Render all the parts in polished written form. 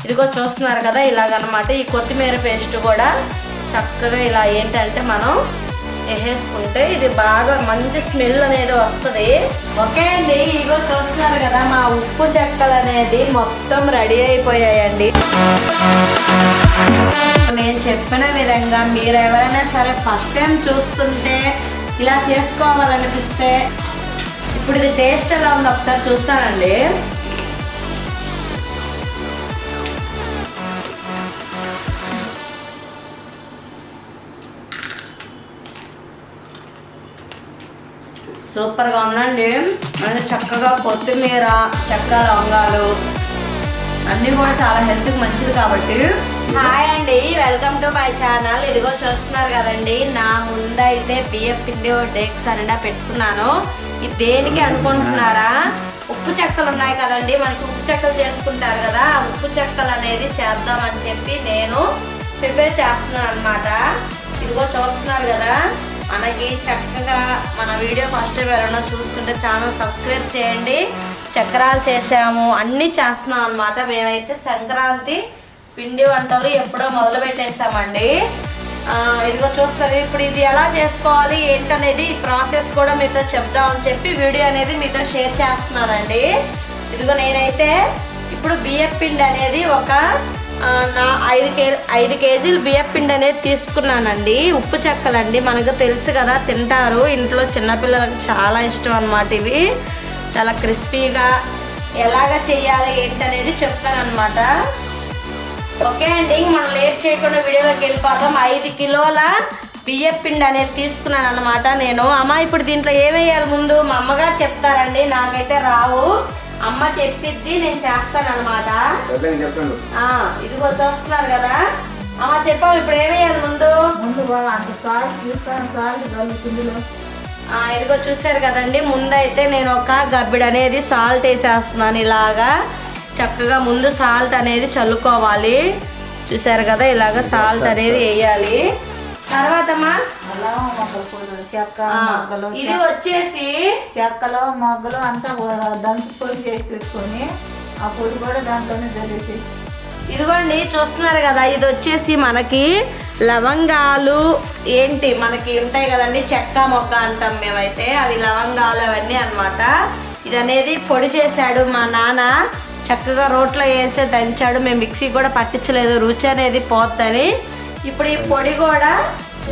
ఇదిగో చూస్తున్నారు కదా ఇలాగనమాట. ఈ కొత్తిమీర పేస్ట్ కూడా చక్కగా ఇలా ఏంటంటే మనం వేసేసుకుంటే ఇది బాగా మంచి స్మెల్ అనేది వస్తుంది. ఓకే అండి, ఇదిగో చూస్తున్నారు కదా మా ఉప్పు చెక్కలు అనేది మొత్తం రెడీ అయిపోయాయండి. నేను చెప్పిన విధంగా మీరు ఎవరైనా సరే ఫస్ట్ టైం చూస్తుంటే ఇలా చేసుకోవాలనిపిస్తే ఇప్పుడు ఇది టేస్ట్ ఎలా ఉందో ఒకసారి చూస్తానండి. సూపర్గా ఉందండి. మనకి చక్కగా కొత్తిమీర, చెక్క, లవంగాలు అన్నీ కూడా చాలా హెల్త్కి మంచిది కాబట్టి. హాయ్ అండి, వెల్కమ్ టు మై ఛానల్. ఇదిగో చూస్తున్నారు కదండి, నా ముందైతే బియ్యం పిండి డేక్స్ అనేది పెట్టుకున్నాను. ఇది దేనికి అనుకుంటున్నారా? ఉప్పు చెక్కలు ఉన్నాయి కదండి, మనకి ఉప్పు చెక్కలు చేసుకుంటారు కదా, ఆ ఉప్పు చెక్కలు అనేది చేద్దామని చెప్పి నేను ప్రిపేర్ చేస్తున్నాను అనమాట. ఇదిగో చూస్తున్నారు కదా, మనకి చక్కగా మన వీడియో ఫస్ట్ టైం ఎవరైనా చూస్తుంటే ఛానల్ సబ్స్క్రైబ్ చేయండి. చక్రాలు చేసాము, అన్నీ చేస్తున్నాం అనమాట. మేమైతే సంక్రాంతి పిండి వంటలు ఎప్పుడో మొదలు పెట్టేస్తామండి. ఇదిగో చూస్తారు. ఇప్పుడు ఇది ఎలా చేసుకోవాలి ఏంటనేది ప్రాసెస్ కూడా మీతో చెప్దామని చెప్పి వీడియో అనేది మీతో షేర్ చేస్తున్నానండి. ఇదిగో నేనైతే ఇప్పుడు బియ్యం పిండి అనేది ఒక 5 కేజీలు బియ్యం పిండి అనేది తీసుకున్నానండి. ఉప్పు చెక్కలండి, మనకు తెలుసు కదా, తింటారు ఇంట్లో చిన్నపిల్లలకు చాలా ఇష్టం అన్నమాట. ఇవి చాలా క్రిస్పీగా ఎలాగ చేయాలి ఏంటనేది చెప్తాను అనమాట. ఓకే అండి, మనం లేట్ చేయకుండా వీడియోలోకి వెళ్ళిపోతాం. 5 కిలోల బియ్యం పిండి అనేది తీసుకున్నాను అనమాట నేను. అమ్మ ఇప్పుడు దీంట్లో ఏమేయాలి ముందు మా అమ్మగారు చెప్తారండి, నాకైతే రావు. అమ్మ చెప్పిద్ది, నేను చేస్తాను అనమాట. ఇదిగో చూస్తున్నారు కదా, అమ్మ చెప్పాము ఇప్పుడు ఏమేయాలి ముందు. ఇదిగో చూసారు కదండి, ముందైతే నేను ఒక గబ్బిడి అనేది సాల్ట్ వేసేస్తున్నాను. ఇలాగా చక్కగా ముందు సాల్ట్ అనేది చల్లుకోవాలి. చూసారు కదా, ఇలాగ సాల్ట్ అనేది వేయాలి. తర్వాత ఇది వచ్చేసి చెక్కలు మొగ్గలు అంతా దంచి పొడి చేసి పెట్టుకొని ఆ పొడి కూడా దాంట్లోనే జరిగేసి. ఇదిగోండి చూస్తున్నారు కదా, ఇది వచ్చేసి మనకి లవంగాలు ఏంటి మనకి ఉంటాయి కదండి, చెక్క మొగ్గ అంటాం మేమైతే, అవి లవంగాలు అవన్నీ అనమాట. ఇది అనేది పొడి చేశాడు మా నాన్న, చక్కగా రోట్లో వేసి దంచాడు. మేము మిక్సీ కూడా పట్టించలేదు, రుచి అనేది పోద్దని. ఇప్పుడు ఈ పొడి కూడా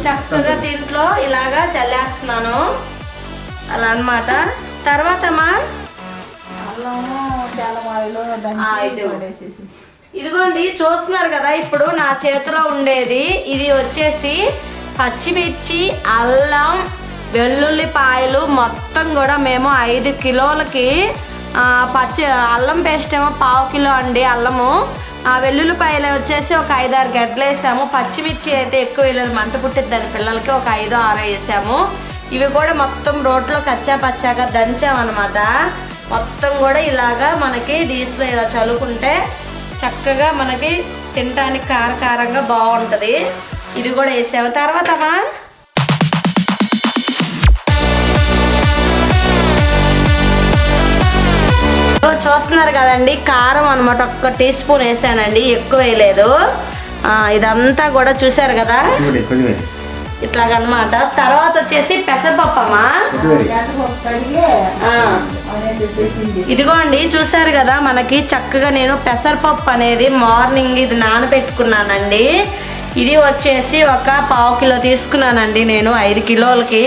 చక్కగా దీంట్లో ఇలాగా చల్లేస్తున్నాను అలా అనమాట. తర్వాత ఇదిగోండి చూస్తున్నారు కదా, ఇప్పుడు నా చేతిలో ఉండేది ఇది వచ్చేసి పచ్చిమిర్చి, అల్లం, వెల్లుల్లిపాయలు మొత్తం కూడా మేము 5 కిలోలకి అల్లం పేస్ట్ ఏమో 1/2 కిలో అండి అల్లము. వెల్లుల్లిపాయలు వచ్చేసి ఒక 5-6 గడ్డలు వేసాము. పచ్చిమిర్చి అయితే ఎక్కువ వేయలేదు, మంట పుట్టిద్దని పిల్లలకి, ఒక 5-6 వేసాము. ఇవి కూడా మొత్తం రోట్లో కచ్చా పచ్చాగా దంచామన్నమాట. మొత్తం కూడా ఇలాగా మనకి డీస్లో ఇలా చల్లుకుంటే చక్కగా మనకి తినడానికి కారకారంగా బాగుంటుంది. ఇది కూడా వేసాము. తర్వాత చూస్తున్నారు కదండి, కారం అనమాట, 1 టీ స్పూన్ వేసానండి, ఎక్కువ వేయలేదు. ఇదంతా కూడా చూసారు కదా ఇట్లాగనమాట. తర్వాత వచ్చేసి పెసరపప్పు అమ్మా. ఇదిగోండి చూసారు కదా, మనకి చక్కగా నేను పెసరపప్పు అనేది మార్నింగ్ ఇది నానబెట్టుకున్నానండి. ఇది వచ్చేసి ఒక 1/2 కిలో తీసుకున్నానండి నేను 5 కిలోలకి.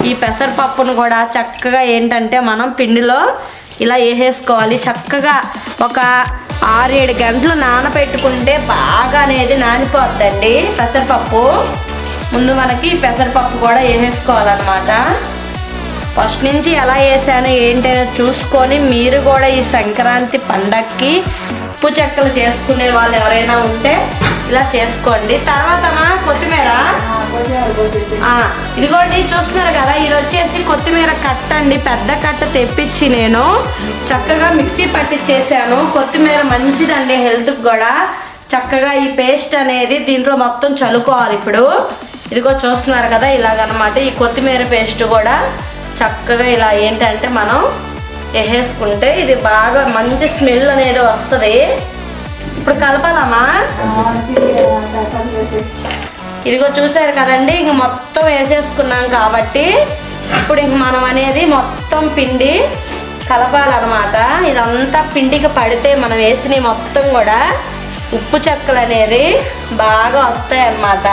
ఈ పెసరపప్పును కూడా చక్కగా ఏంటంటే మనం పిండిలో ఇలా వేసేసుకోవాలి. చక్కగా ఒక 6-7 గంటలు నానబెట్టుకుంటే బాగా అనేది నానిపోద్దండి పెసరపప్పు. ముందు మనకి పెసరపప్పు కూడా వేసేసుకోవాలన్నమాట. ఫస్ట్ నుంచి ఎలా వేసానో ఏంటైనా చూసుకొని మీరు కూడా ఈ సంక్రాంతి పండగకి ఉప్పు చెక్కలు చేసుకునే వాళ్ళు ఎవరైనా ఉంటే ఇలా చేసుకోండి. తర్వాత కొత్తిమీర, ఇదిగోండి చూస్తున్నారు కదా, ఇది వచ్చేసి కొత్తిమీర కట్ట అండి, పెద్ద కట్ట తెప్పించి నేను చక్కగా మిక్సీ పట్టించేసాను. కొత్తిమీర మంచిదండి హెల్త్కి కూడా. చక్కగా ఈ పేస్ట్ అనేది దీంట్లో మొత్తం చల్లుకోవాలి. ఇప్పుడు ఇదిగో చూస్తున్నారు కదా ఇలాగనమాట. ఈ కొత్తిమీర పేస్ట్ కూడా చక్కగా ఇలా ఏంటంటే మనం వేసేసుకుంటే ఇది బాగా మంచి స్మెల్ అనేది వస్తుంది. ఇప్పుడు కలపాలమ్మా. ఇదిగో చూసారు కదండి, ఇంక మొత్తం వేసేసుకున్నాం కాబట్టి ఇప్పుడు ఇంక మనం అనేది మొత్తం పిండి కలపాలన్నమాట. ఇదంతా పిండికి పడితే మనం వేసిన మొత్తం కూడా ఉప్పు చెక్కలు అనేది బాగా వస్తాయి అన్నమాట.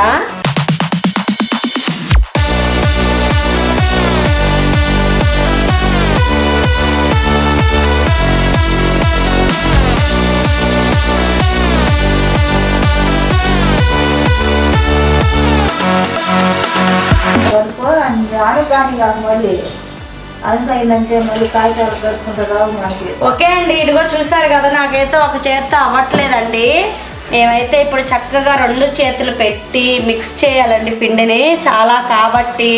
ఓకే అండి, ఇదిగో చూసారు కదా, నాకైతే ఒక చేత్తో అవ్వట్లేదండి. మేమైతే ఇప్పుడు చక్కగా 2 చేతులు పెట్టి మిక్స్ చేయాలండి పిండిని. చాలా కాబట్టి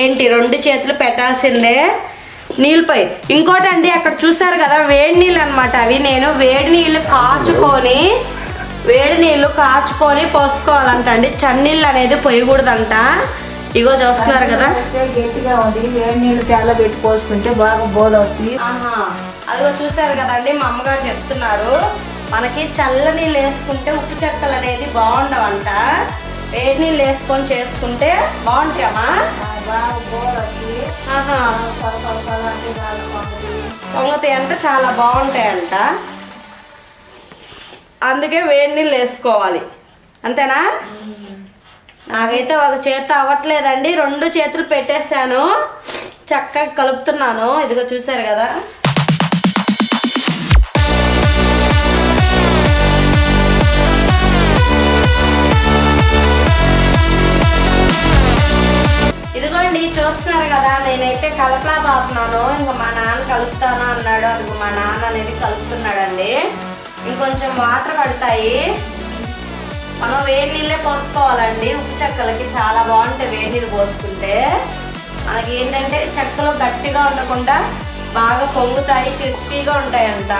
ఏంటి 2 చేతులు పెట్టాల్సిందే నీళ్ళపై. ఇంకోటి అండి, అక్కడ చూసారు కదా వేడి నీళ్ళు అనమాట. అవి నేను వేడి నీళ్ళు కాచుకొని పోసుకోవాలంట అండి. చన్నీళ్ళు అనేది పోయకూడదంట. ఇగో చూస్తున్నారు కదా, గట్టిగా ఉంది. వేడి నీళ్ళు తెల్ల పెట్టి పోసుకుంటే బాగా బోలు వస్తుంది. అదిగో చూసారు కదండి, మా అమ్మగారు చెప్తున్నారు మనకి చల్ల నీళ్ళు వేసుకుంటే ఉప్పు చెక్కలు అనేది బాగుండవంట. వేడి నీళ్ళు వేసుకొని చేసుకుంటే బాగుంటాయమ్మా. బాగా బోలు వస్తుంది. పొంగతాయి అంటే చాలా బాగుంటాయంట. అందుకే వేడి నీళ్ళు వేసుకోవాలి, అంతేనా? నాకైతే ఒక చేత్తో అవ్వట్లేదండి, 2 చేతులు పెట్టేశాను, చక్కగా కలుపుతున్నాను. ఇదిగో చూసారు కదా. ఇదిగోండి చూస్తున్నారు కదా, నేనైతే కలపలేకపోతున్నాను. ఇంకా మా నాన్న కలుపుతాను అన్నాడు. అందుకు మా నాన్న అనేది కలుపుతున్నాడండి. ఇంకొంచెం వాటర్ పడతాయి. మనం వేడి నీళ్ళే పోసుకోవాలండి. ఉప్పు చెక్కలకి చాలా బాగుంటాయి వేడి నీళ్ళు పోసుకుంటే. మనకి ఏంటంటే చెక్కలు గట్టిగా ఉండకుండా బాగా పొంగుతాయి, క్రిస్పీగా ఉంటాయంట.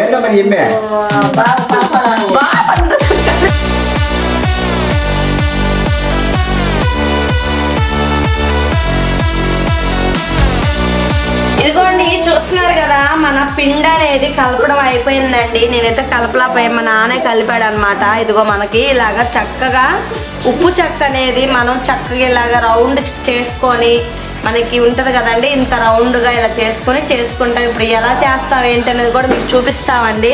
ఏంటో మరి ఇమ్మే ఇదిగోండి చూస్తున్నారు కదా, మన పిండి అనేది కలపడం అయిపోయిందండి. నేనైతే కలపలేకపోయా, మా నాన్నే కలిపాడు అనమాట. ఇదిగో మనకి ఇలాగా చక్కగా ఉప్పు చెక్క అనేది మనం చక్కగా ఇలాగా రౌండ్ చేసుకొని, మనకి ఉంటుంది కదండి ఇంత రౌండ్గా ఇలా చేసుకుంటాం. ఇప్పుడు ఎలా చేస్తాం ఏంటనేది కూడా మీకు చూపిస్తామండి.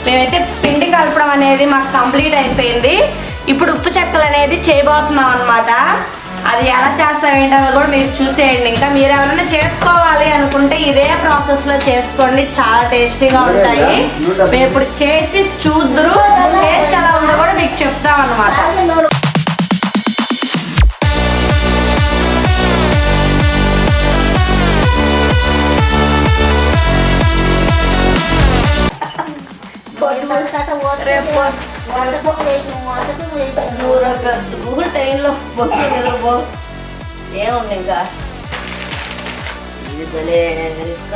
మేమైతే పిండి కలపడం అనేది మాకు కంప్లీట్ అయిపోయింది. ఇప్పుడు ఉప్పు చెక్కలు అనేది చేయబోతున్నాం అనమాట. అది ఎలా చేస్తాం ఏంటనేది కూడా మీరు చూసేయండి. ఇంకా మీరు ఎవరైనా చేసుకోవాలి అనుకుంటే ఇదే ప్రాసెస్లో చేసుకోండి, చాలా టేస్టీగా ఉంటాయి. మేము ఇప్పుడు చేసి చూద్దరు, టేస్ట్ ఎలా ఉందో కూడా మీకు చెప్తాం అనమాట. టైంలో బస్సు ఏముంది ఇంకా ఇది భలే రిస్క్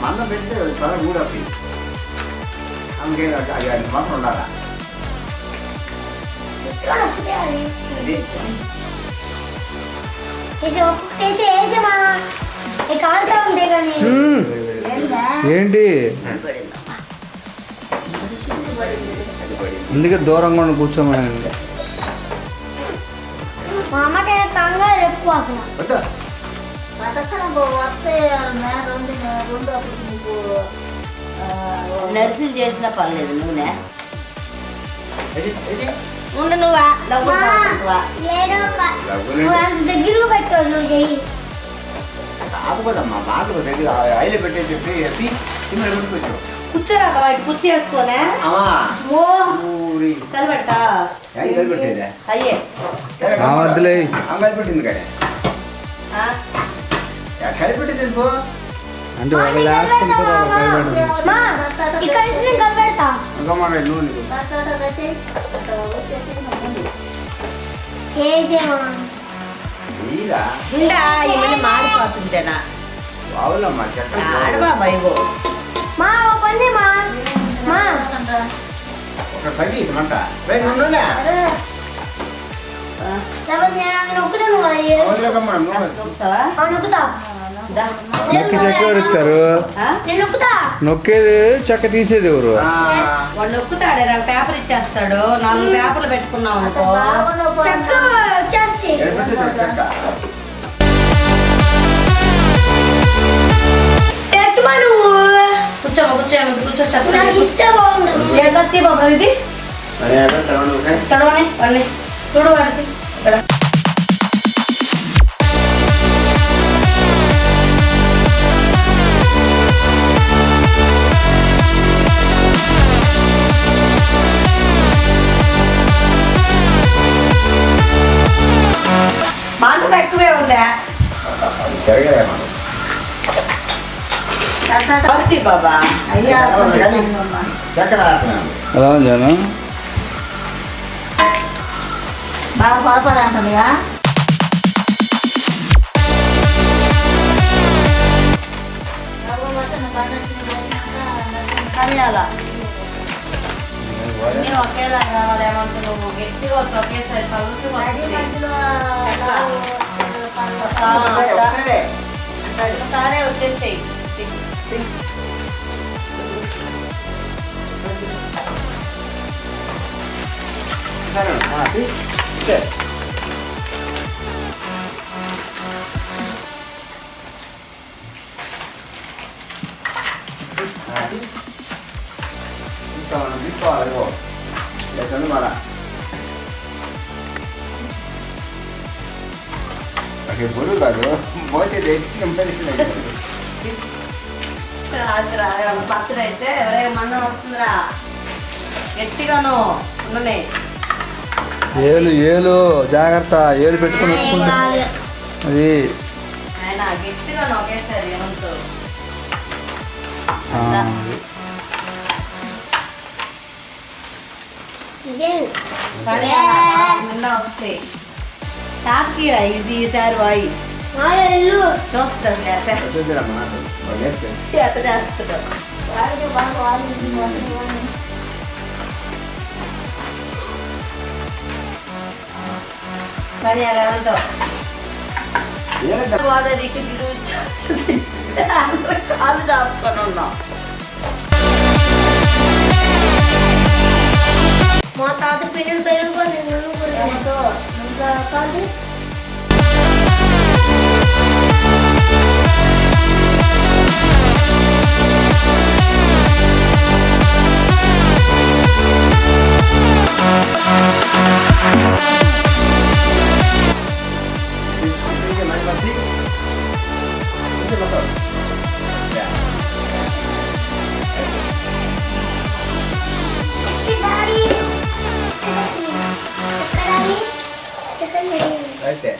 మందం పెడితే త్వరగా ఊడవుతుంది. అందుకే అది మాత్రం ఉండాలా. ఇది ఒక్కొక్కటి వేసి వేసేమా కాలుతా ఉంది కానీ ఏంటి అందుకే దూరంగా ఉండి కూర్చోమని. మా అమ్మకి కంగారు ఎక్కువ అసలు. వద్దా వస్తే రెండు అప్పుడు నీకు నర్సింగ్ చేసినా పర్లేదు నూనె ఏది, ఏది? ఉండు నువ్వా డబ్బులు తాగుతుంటువా? ఏదో డబ్బులు నువ్వు అంత దగ్గరగా పెట్టావు నువ్వు చెయ్యి. ఆపుకోదమ్మా బాగా దగ్గర ఆయిల్ పెట్టేసి ఎత్తి తిమ్మడి ముందుకొచ్చావు కూర్చోరాక వాటి కుర్చీ వేసుకోనే అమ్మా ఓ ఊరి కలిపెట్టా ఏం కలిపెట్టేదే అయ్యే వద్దులే. కలిపెట్టింది కానీ ఆ? కలిపెట్టేది పో అంటే ఒక లాస్కుంటారు మా ఇక్కడ నుంచి నేను కలిపెడతా. ఇంకమ్మ నువ్వు నీకు ఏదేమో ఇలా ఉండా ఈ మళ్ళీ మాడిపోతుంటేనా బావులమ్మా చెక్క ఆడబాబా ఇగో మా ఓ పని మా మా ఒక తగ్గి మంట రేపు నుండులే లేకపోతే నేను అది నొక్కుతా నువ్వు అది వదిలేకమ్మా నువ్వు చూస్తావా నొక్కుతా దా. నొక్కి చెక్క ఎవరు ఇస్తారు? ఆ? నేను నొక్కుతా. నొక్కేది చెక్క తీసేది ఎవరు? వాడు నొక్కుతాడే నాకు పేపర్ ఇచ్చేస్తాడు 4 పేపర్లు పెట్టుకున్నావు అనుకో చెక్క వచ్చేసి చెక్క పెట్టుమా నువ్వు. కూర్చోమా కూర్చో నాకు ఇష్టం బాగుండదు. ఏదత్తి బాబా ఇది తడవని వాళ్ళని చూడు వాడికి ఇక్కడ మంట ఎక్కువే ఉందా భక్తి బాబా అయ్యా చెక్క ఎలా ఉందాను? బాగా పొరపడంటుందిగా. కడియాలా నేను ఒకేలా కావాలి ఏమంత నువ్వు గట్టిగా వచ్చి ఒకేసారి పలుచు ఒకసారి వచ్చేస్తాయి తీసుకోవాలి లేదండి మళ్ళా బరువు కాదు మోసేది పచ్చడి అయితే ఎవరైనా మందం వస్తుందిరా గట్టిగాను ఉండనే ఏలు జాగ్రత్త, ఏలు పెట్టుకుని వచ్చుకుంటా అది. ఆయన గట్టిగాను ఒకేసారి ఏమంతో ఇదే కానీ నిండా వస్తాయి తాకి ఇది ఈసారి వాయి మా ఇల్లు చూస్తుంది చేస్తున్నాం కానీ అలా ఏమంటావు గోదావరికి కాలు చాపుకొని ఉన్నాం మా తాత పిల్లలు పెరుగుకొని ఇంకా కాదు అయితే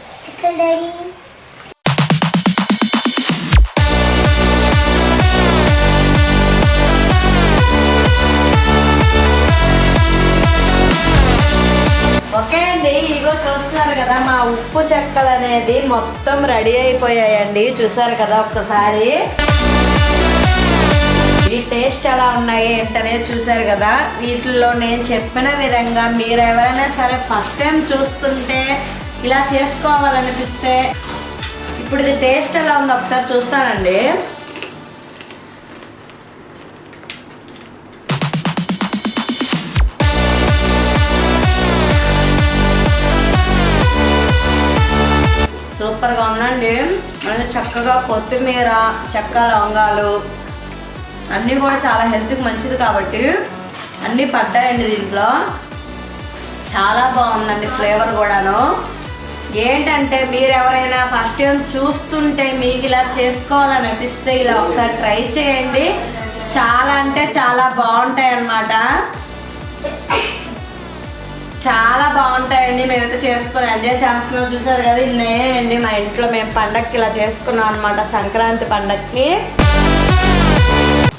ఓకే అండి ఇగో చూస్తున్నారు కదా మా ఉప్పు చెక్కలు అనేది మొత్తం రెడీ అయిపోయాయండి చూసారు కదా ఒక్కసారి ఈ టేస్ట్ ఎలా ఉన్నాయి ఏంటనేది చూసారు కదా వీటిల్లో నేను చెప్పిన విధంగా మీరు ఎవరైనా సరే ఫస్ట్ టైం చూస్తుంటే ఇలా చేసుకోవాలనిపిస్తే ఇప్పుడు ఇది టేస్ట్ ఎలా ఉందో ఒకసారి చూస్తానండి సూపర్గా ఉందండి. మనకి చక్కగా కొత్తిమీర, చెక్క, లవంగాలు అన్నీ కూడా చాలా హెల్త్కి మంచిది కాబట్టి అన్నీ పడ్డాయండి దీంట్లో. చాలా బాగుందండి ఫ్లేవర్ కూడాను. ఏంటంటే మీరు ఎవరైనా ఫస్ట్ టైం చూస్తుంటే మీకు ఇలా చేసుకోవాలని అనిపిస్తే ఇలా ఒకసారి ట్రై చేయండి. చాలా అంటే చాలా బాగుంటాయి అన్నమాట. చాలా బాగుంటాయండి. మేమైతే చేసుకొని ఎంజాయ్ చేస్తున్నాం. చూసారు కదా, ఇన్నేయండి మా ఇంట్లో మేము పండగకి ఇలా చేసుకున్నాం అనమాట. సంక్రాంతి పండగకి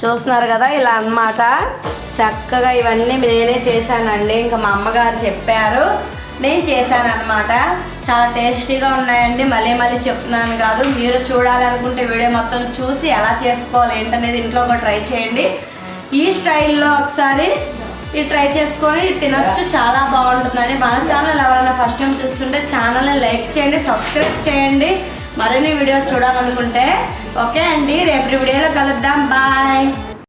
చూస్తున్నారు కదా, ఇలా అన్నమాట. చక్కగా ఇవన్నీ నేనే చేశానండి. ఇంకా మా అమ్మగారు చెప్పారు, నేను చేశాను అనమాట. చాలా టేస్టీగా ఉన్నాయండి. మళ్ళీ మళ్ళీ చెప్తున్నాను కాదు, మీరు చూడాలనుకుంటే వీడియో మొత్తం చూసి ఎలా చేసుకోవాలి ఏంటనేది ఇంట్లో కూడా ట్రై చేయండి. ఈ స్టైల్లో ఒకసారి ఇది ట్రై చేసుకొని తినొచ్చు. చాలా బాగుంటుందండి. మన ఛానల్ ఎవరైనా ఫస్ట్ టైం చూస్తుంటే ఛానల్ని లైక్ చేయండి, సబ్స్క్రైబ్ చేయండి. మరిన్ని వీడియోస్ చూడాలనుకుంటే. ఓకే అండి, రేపటి వీడియోలో కలుద్దాం. బాయ్.